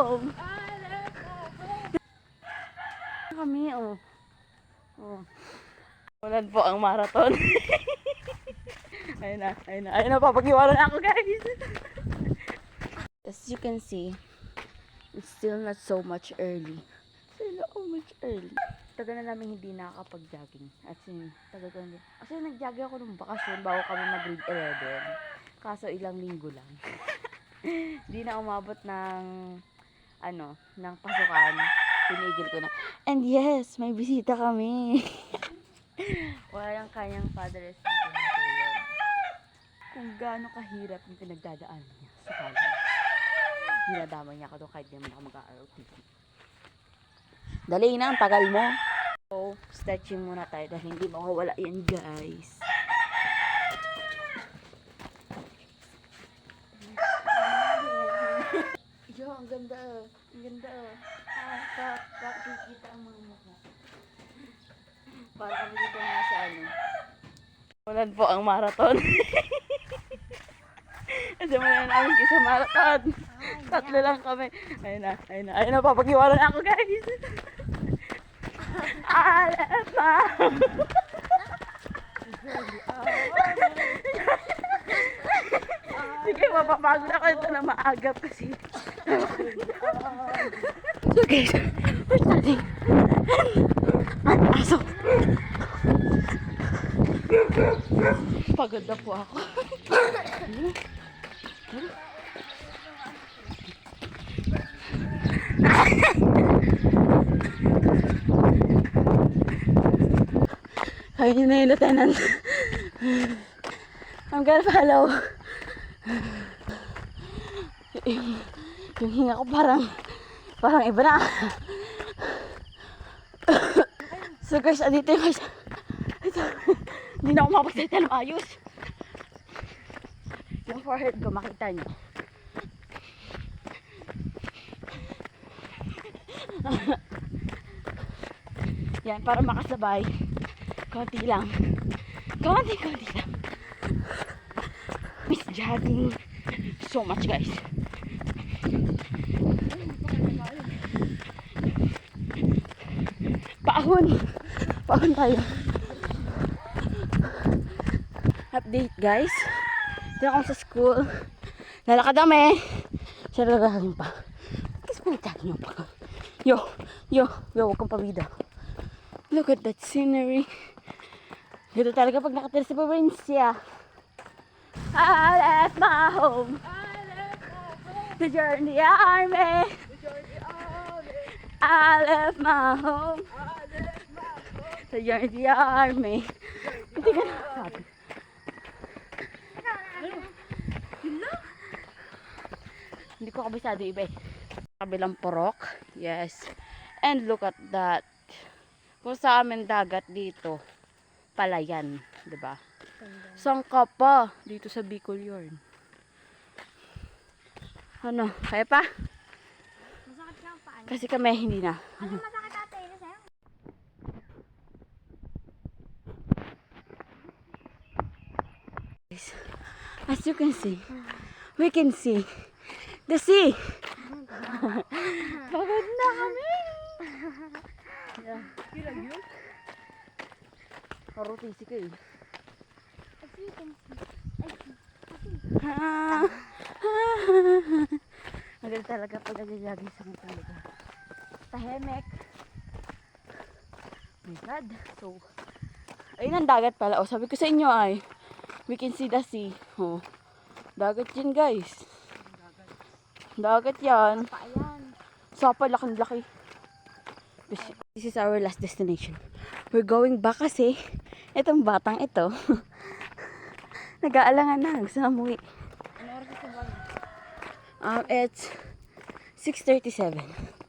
home. Kami, oh. Oh. Ulan po ang marathon. Ayun na, papag-iwanan ako, guys. As you can see, it's still not so much early. Tagal na namin hindi nakakapag-jogging. Tagal ko hindi. Kasi nag-jogging ako nung bakasyon bago kami mag-grade 11. Kaso ilang linggo lang. Hindi na umabot ng ng pasukan. Pinigil ko na. And yes, may bisita kami. Walang kanyang father sa kung gaano kahirap yung pinagdadaan niya sa college. Dinadama niya ako doon kahit di naman ako mag-ROTC. Dali na, ang tagal mo. So, stretching muna tayo dahil hindi mawawala yan, guys. Yo, ang ganda. Ang ganda. Kikita ang mga mukha. Para kami dito nga sa Ulan po ang marathon. Kasi muna namin kasi marathon. Tatlo lang kami. Ayun na, papag-iwanan ako, guys. Sige, mapapagod ako ito na maagap kasi. So guys, we're starting. Pasok. Pagod na po ako. Ayun na yung lieutenant. I'm gonna follow. Yung hinga ko parang iba na. So guys, andito yung ito. Hindi na ako mapagsalita ng ayos. Yung forehead ko, makita nyo. Yan, para makasabay. Konti lang. Konti lang. Miss jogging so much, guys. Paahon tayo. Update, guys. Dito ako sa school. Lalakad kami. Siya lalakadin pa. Kasi pinagtagin yung pa. Yo, huwag kang pabida. Look at that scenery. Dito talaga pag nakatira sa probinsya. I left my home to join the army. I left my home to join the army. Hindi ka nakasabi. Hindi ko kabisado iba eh. Kabilang purok. Yes. And look at that. Kung sa amin dagat dito, palayan, 'di ba? Saan ka pa? Dito sa Bicol yun. Ano? Kaya pa? Masakit ka ang paan. Kasi kami hindi na. Ano masakit ate? Ito sa'yo? As you can see, we can see the sea. Pagod na kami. Kira yun? Karotisi ka eh. As you can see. Maganda talaga pag nag-jogging sa mga talaga. Tahimik. Oh my God. So, ayun ang dagat pala. O, sabi ko sa inyo ay, we can see the sea. Oh, dagat yan, guys. Dagat yan. Paayan. Sapa, laking-laki. This is our last destination. We're going back kasi itong batang ito nag-aalangan na. Gusto na umuwi. Ano oras sa bago? It's 6:37.